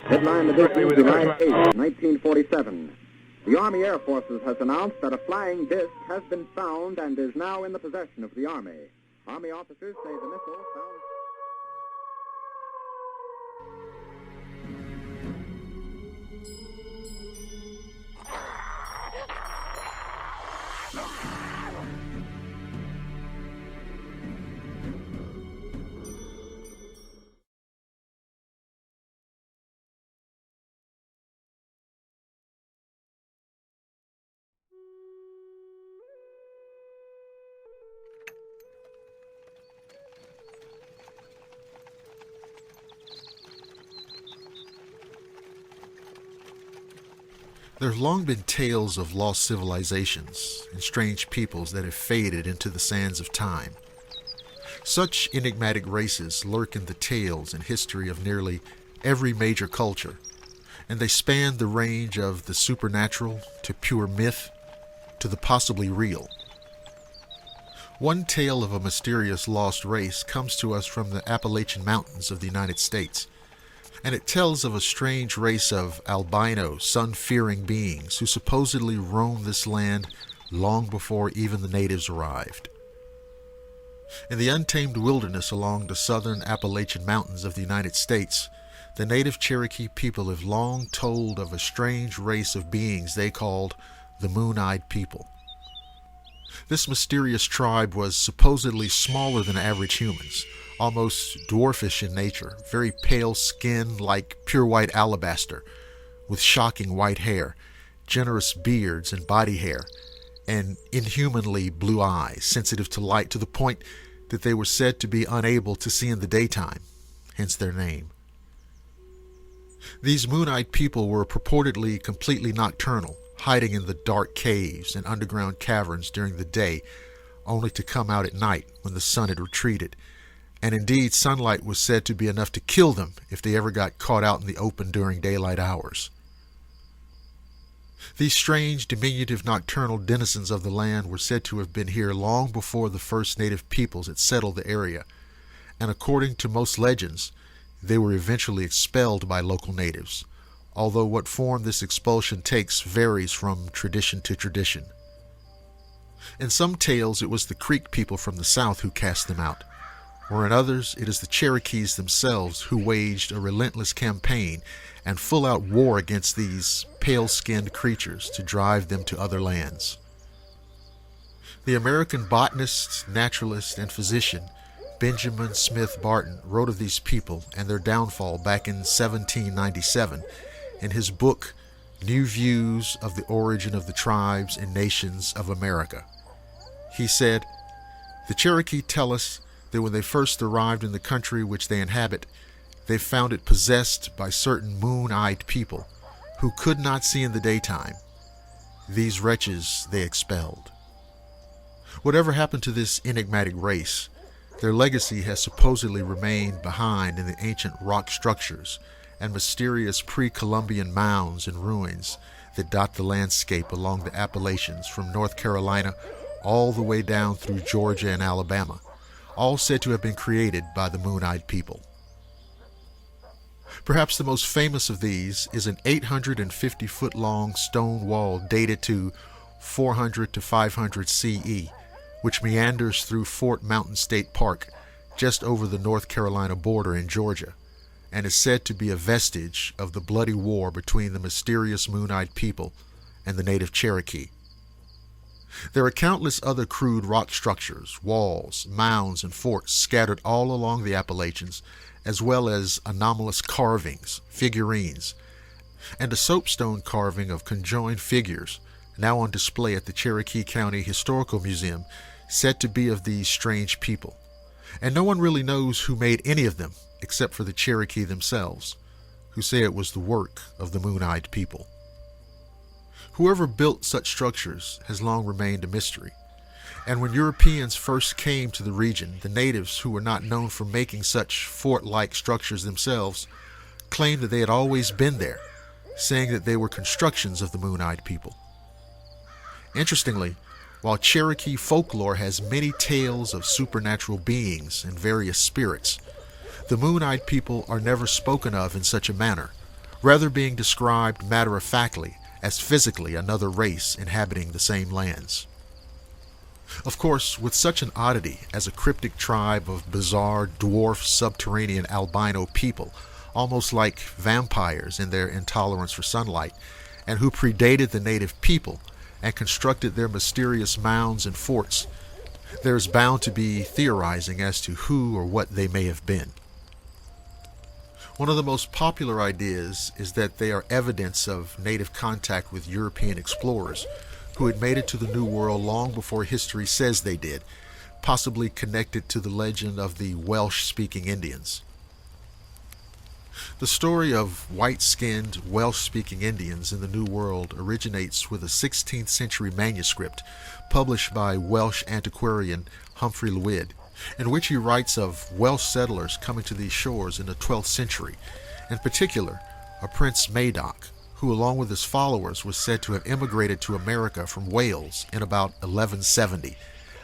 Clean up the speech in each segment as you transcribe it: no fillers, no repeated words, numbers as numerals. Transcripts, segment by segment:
Headline edition, July 8, 1947. The Army Air Forces has announced that a flying disc has been found and is now in the possession of the Army. Army officers say the missile found... There have long been tales of lost civilizations and strange peoples that have faded into the sands of time. Such enigmatic races lurk in the tales and history of nearly every major culture, and they span the range of the supernatural to pure myth to the possibly real. One tale of a mysterious lost race comes to us from the Appalachian Mountains of the United States, and it tells of a strange race of albino, sun-fearing beings who supposedly roamed this land long before even the natives arrived. In the untamed wilderness along the southern Appalachian Mountains of the United States, the native Cherokee people have long told of a strange race of beings they called the Moon-Eyed People. This mysterious tribe was supposedly smaller than average humans, almost dwarfish in nature, very pale skin like pure white alabaster, with shocking white hair, generous beards and body hair, and inhumanly blue eyes, sensitive to light to the point that they were said to be unable to see in the daytime, hence their name. These moon-eyed people were purportedly completely nocturnal, hiding in the dark caves and underground caverns during the day, only to come out at night when the sun had retreated. And indeed, sunlight was said to be enough to kill them if they ever got caught out in the open during daylight hours. These strange, diminutive nocturnal denizens of the land were said to have been here long before the first native peoples had settled the area, and according to most legends, they were eventually expelled by local natives, although what form this expulsion takes varies from tradition to tradition. In some tales, it was the Creek people from the south who cast them out, or in others, it is the Cherokees themselves who waged a relentless campaign and full-out war against these pale-skinned creatures to drive them to other lands. The American botanist, naturalist, and physician Benjamin Smith Barton wrote of these people and their downfall back in 1797 in his book, New Views of the Origin of the Tribes and Nations of America. He said, "The Cherokee tell us that when they first arrived in the country which they inhabit, they found it possessed by certain moon-eyed people who could not see in the daytime. These wretches they expelled." Whatever happened to this enigmatic race, their legacy has supposedly remained behind in the ancient rock structures and mysterious pre-Columbian mounds and ruins that dot the landscape along the Appalachians from North Carolina all the way down through Georgia and Alabama, all said to have been created by the Moon-Eyed People. Perhaps the most famous of these is an 850-foot-long stone wall dated to 400 to 500 CE, which meanders through Fort Mountain State Park just over the North Carolina border in Georgia, and is said to be a vestige of the bloody war between the mysterious Moon-Eyed People and the native Cherokee. There are countless other crude rock structures, walls, mounds, and forts scattered all along the Appalachians, as well as anomalous carvings, figurines, and a soapstone carving of conjoined figures now on display at the Cherokee County Historical Museum, said to be of these strange people. And no one really knows who made any of them except for the Cherokee themselves, who say it was the work of the Moon-Eyed People. Whoever built such structures has long remained a mystery, and when Europeans first came to the region, the natives, who were not known for making such fort-like structures themselves, claimed that they had always been there, saying that they were constructions of the Moon-Eyed People. Interestingly, while Cherokee folklore has many tales of supernatural beings and various spirits, The Moon-Eyed People are never spoken of in such a manner, rather being described matter-of-factly as physically another race inhabiting the same lands. Of course, with such an oddity as a cryptic tribe of bizarre dwarf subterranean albino people, almost like vampires in their intolerance for sunlight, and who predated the native people and constructed their mysterious mounds and forts, there is bound to be theorizing as to who or what they may have been. One of the most popular ideas is that they are evidence of native contact with European explorers who had made it to the New World long before history says they did, possibly connected to the legend of the Welsh-speaking Indians. The story of white-skinned, Welsh-speaking Indians in the New World originates with a 16th century manuscript published by Welsh antiquarian Humphrey Llwyd, in which he writes of Welsh settlers coming to these shores in the 12th century, in particular a Prince Madoc, who along with his followers was said to have immigrated to America from Wales in about 1170,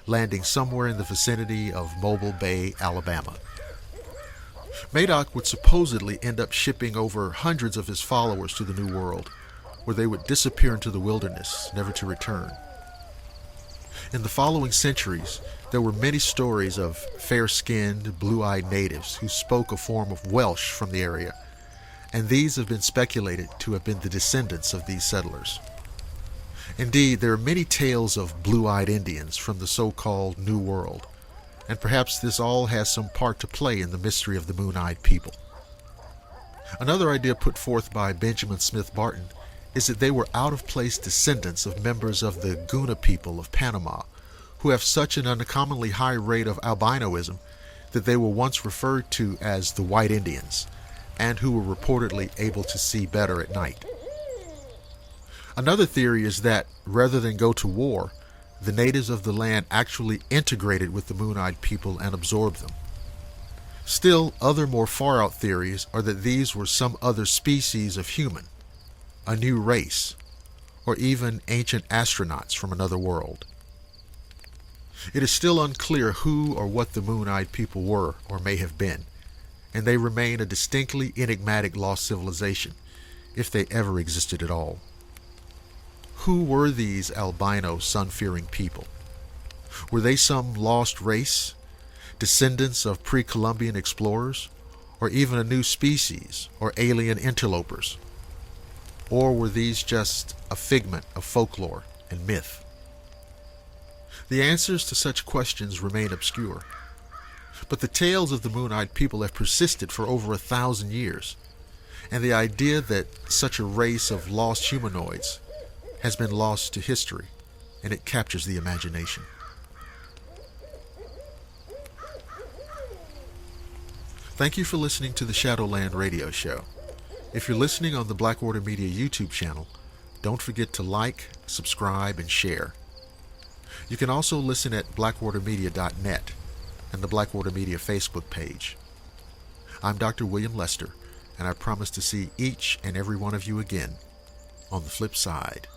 landing somewhere in the vicinity of Mobile Bay, Alabama. Madoc would supposedly end up shipping over hundreds of his followers to the New World, where they would disappear into the wilderness, never to return. In the following centuries, there were many stories of fair-skinned, blue-eyed natives who spoke a form of Welsh from the area, and these have been speculated to have been the descendants of these settlers. Indeed, there are many tales of blue-eyed Indians from the so-called New World, and perhaps this all has some part to play in the mystery of the Moon-Eyed People. Another idea put forth by Benjamin Smith Barton is that they were out-of-place descendants of members of the Guna people of Panama, who have such an uncommonly high rate of albinoism that they were once referred to as the White Indians, and who were reportedly able to see better at night. Another theory is that, rather than go to war, the natives of the land actually integrated with the Moon-Eyed People and absorbed them. Still, other more far-out theories are that these were some other species of human, a new race, or even ancient astronauts from another world. It is still unclear who or what the Moon-Eyed People were or may have been, and they remain a distinctly enigmatic lost civilization, if they ever existed at all. Who were these albino, sun-fearing people? Were they some lost race, descendants of pre-Columbian explorers, or even a new species, or alien interlopers? Or were these just a figment of folklore and myth? The answers to such questions remain obscure, but the tales of the Moon-Eyed People have persisted for over 1,000 years, and the idea that such a race of lost humanoids has been lost to history, and it captures the imagination. Thank you for listening to the Shadowland radio show. If you're listening on the Blackwater Media YouTube channel, don't forget to like, subscribe, and share. You can also listen at blackwatermedia.net and the Blackwater Media Facebook page. I'm Dr. William Lester, and I promise to see each and every one of you again on the flip side.